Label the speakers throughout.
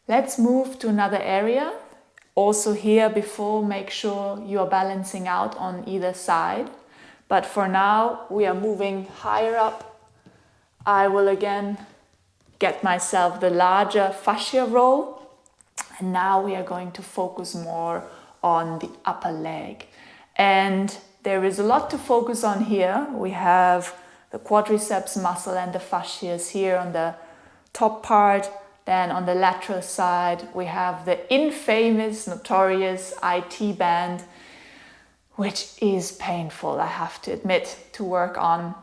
Speaker 1: Let's move to another area. Also here before, make sure you are balancing out on either side. But for now, we are moving higher up. I will again get myself the larger fascia roll. And now we are going to focus more on the upper leg. And there is a lot to focus on here. We have the quadriceps muscle and the fascias here on the top part. Then on the lateral side, we have the infamous, notorious IT band, which is painful, I have to admit, to work on.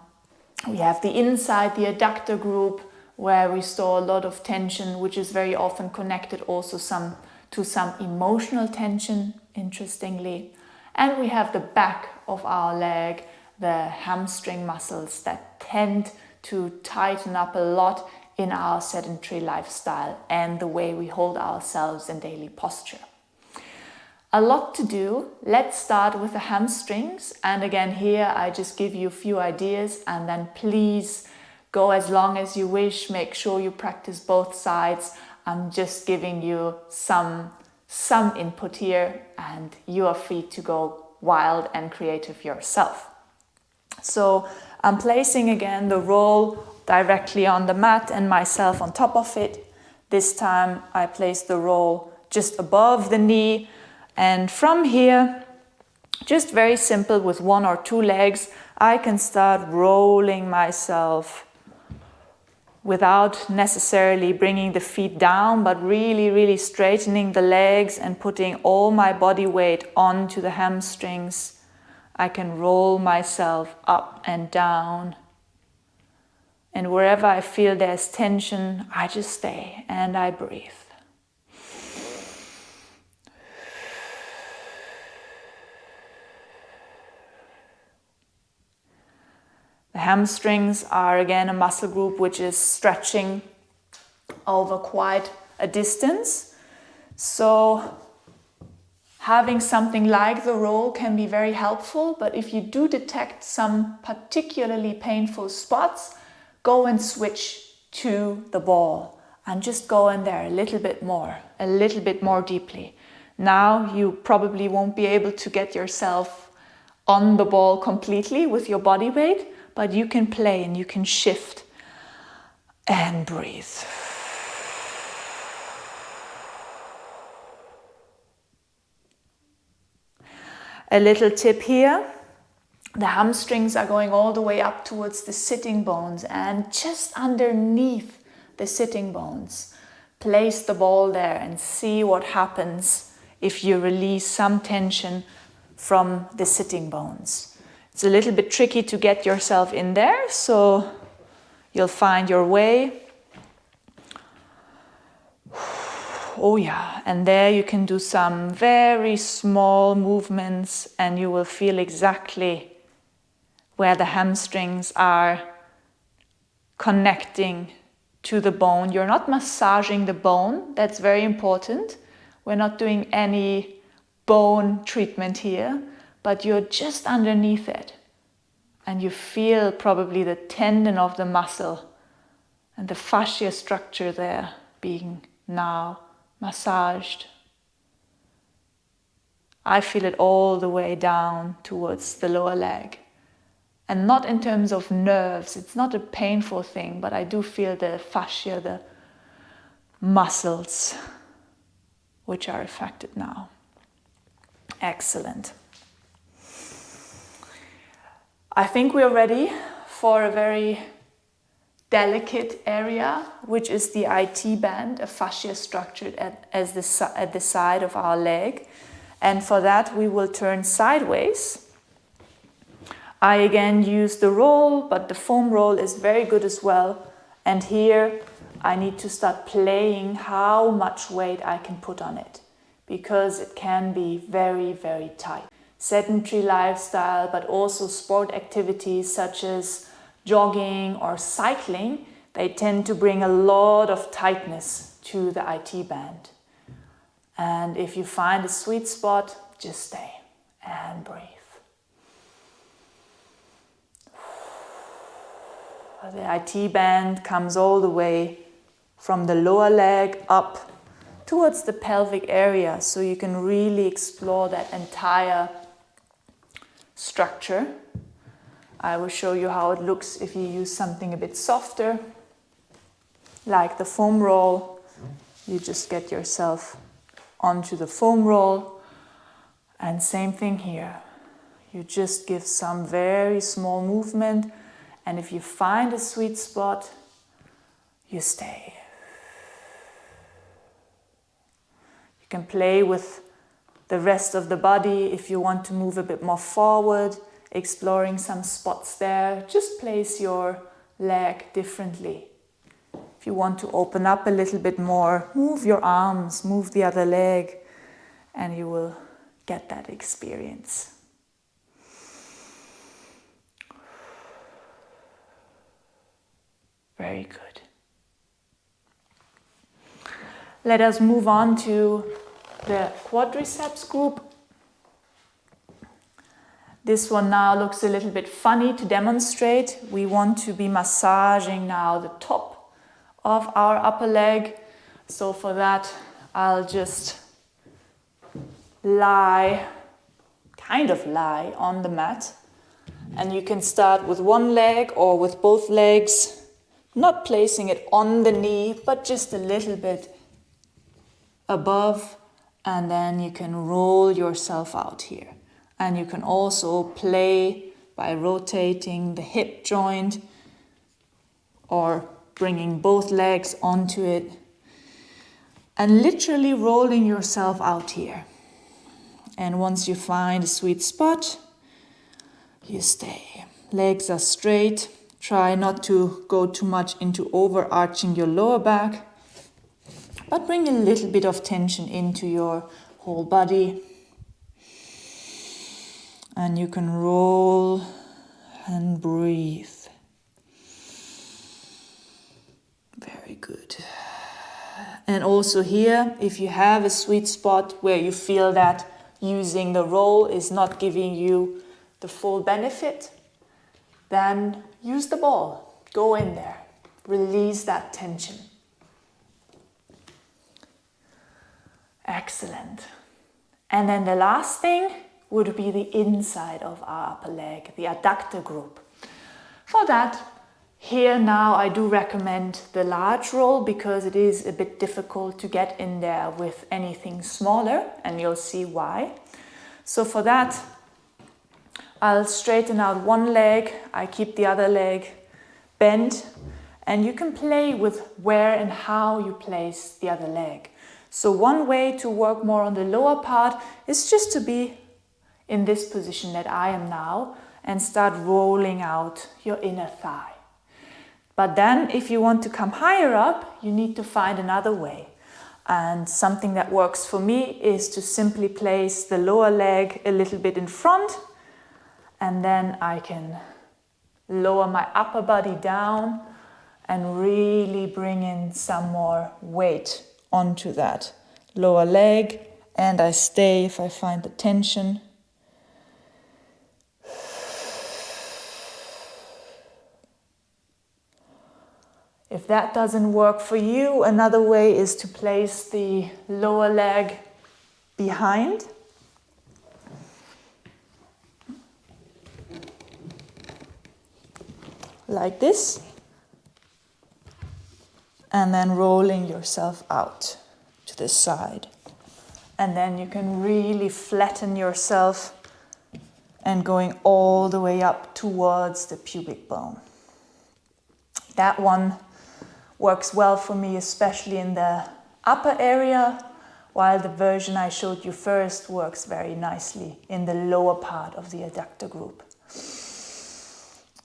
Speaker 1: We have the inside, the adductor group, where we store a lot of tension, which is very often connected also to some emotional tension, interestingly. And we have the back of our leg, the hamstring muscles that tend to tighten up a lot in our sedentary lifestyle and the way we hold ourselves in daily posture. A lot to do. Let's start with the hamstrings. And again, here I just give you a few ideas, and then please go as long as you wish. Make sure you practice both sides. I'm just giving you some input here, and you are free to go wild and creative yourself. So I'm placing again the roll directly on the mat and myself on top of it. This time I place the roll just above the knee, and from here, just very simple with one or two legs, I can start rolling myself without necessarily bringing the feet down, but really straightening the legs and putting all my body weight onto the hamstrings. I can roll myself up and down. And wherever I feel there's tension, I just stay and I breathe. The hamstrings are again a muscle group which is stretching over quite a distance. So having something like the roll can be very helpful, but if you do detect some particularly painful spots, go and switch to the ball and just go in there a little bit more deeply. Now you probably won't be able to get yourself on the ball completely with your body weight, but you can play and you can shift and breathe. A little tip here. The hamstrings are going all the way up towards the sitting bones, and just underneath the sitting bones, place the ball there and see what happens if you release some tension from the sitting bones. It's a little bit tricky to get yourself in there, so you'll find your way. Oh yeah, and there you can do some very small movements and you will feel exactly where the hamstrings are connecting to the bone. You're not massaging the bone, that's very important. We're not doing any bone treatment here, but you're just underneath it. And you feel probably the tendon of the muscle and the fascia structure there being now massaged. I feel it all the way down towards the lower leg. And not in terms of nerves, it's not a painful thing, but I do feel the fascia, the muscles, which are affected now. Excellent. I think we're ready for a very delicate area, which is the IT band, a fascia structured at the side of our leg. And for that, we will turn sideways. I again use the roll, but the foam roll is very good as well. And here I need to start playing how much weight I can put on it, because it can be very tight. Sedentary lifestyle, but also sport activities such as jogging or cycling, they tend to bring a lot of tightness to the IT band. And if you find a sweet spot, just stay and breathe. The IT band comes all the way from the lower leg up towards the pelvic area, so you can really explore that entire structure. I will show you how it looks if you use something a bit softer, like the foam roll. You just get yourself onto the foam roll, and same thing here. You just give some very small movement, and if you find a sweet spot, you stay. You can play with the rest of the body if you want to move a bit more forward, exploring some spots there. Just place your leg differently. If you want to open up a little bit more, move your arms, move the other leg, and you will get that experience. Very good. Let us move on to the quadriceps group. This one now looks a little bit funny to demonstrate. We want to be massaging now the top of our upper leg. So for that, I'll just kind of lie on the mat. And you can start with one leg or with both legs, not placing it on the knee, but just a little bit above, and then you can roll yourself out here. And you can also play by rotating the hip joint or bringing both legs onto it and literally rolling yourself out here. And once you find a sweet spot, you stay. Legs are straight. Try not to go too much into overarching your lower back, but bring a little bit of tension into your whole body. And you can roll and breathe. Very good. And also here, if you have a sweet spot where you feel that using the roll is not giving you the full benefit, then use the ball. Go in there. Release that tension. Excellent. And then the last thing would be the inside of our upper leg, the adductor group. For that, here now I do recommend the large roll because it is a bit difficult to get in there with anything smaller, and you'll see why. So for that, I'll straighten out one leg, I keep the other leg bent, and you can play with where and how you place the other leg. So one way to work more on the lower part is just to be in this position that I am now and start rolling out your inner thigh. But then if you want to come higher up, you need to find another way. And something that works for me is to simply place the lower leg a little bit in front, and then I can lower my upper body down and really bring in some more weight onto that lower leg, and I stay if I find the tension. If that doesn't work for you, another way is to place the lower leg behind. Like this. And then rolling yourself out to the side. And then you can really flatten yourself and going all the way up towards the pubic bone. That one works well for me, especially in the upper area, while the version I showed you first works very nicely in the lower part of the adductor group.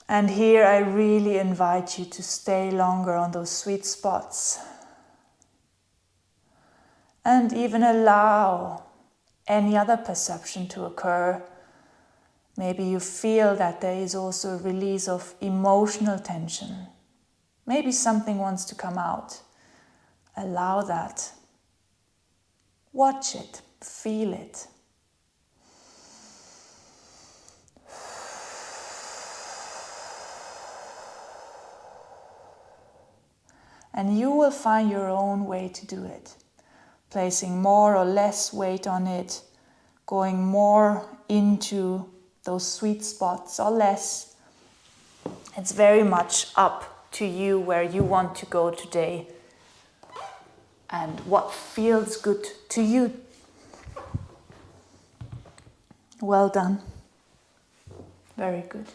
Speaker 1: And here I really invite you to stay longer on those sweet spots. And even allow any other perception to occur. Maybe you feel that there is also a release of emotional tension. Maybe something wants to come out. Allow that. Watch it. Feel it. And you will find your own way to do it. placing more or less weight on it, going more into those sweet spots or less. It's very much up to you where you want to go today and what feels good to you. Well done. Very good.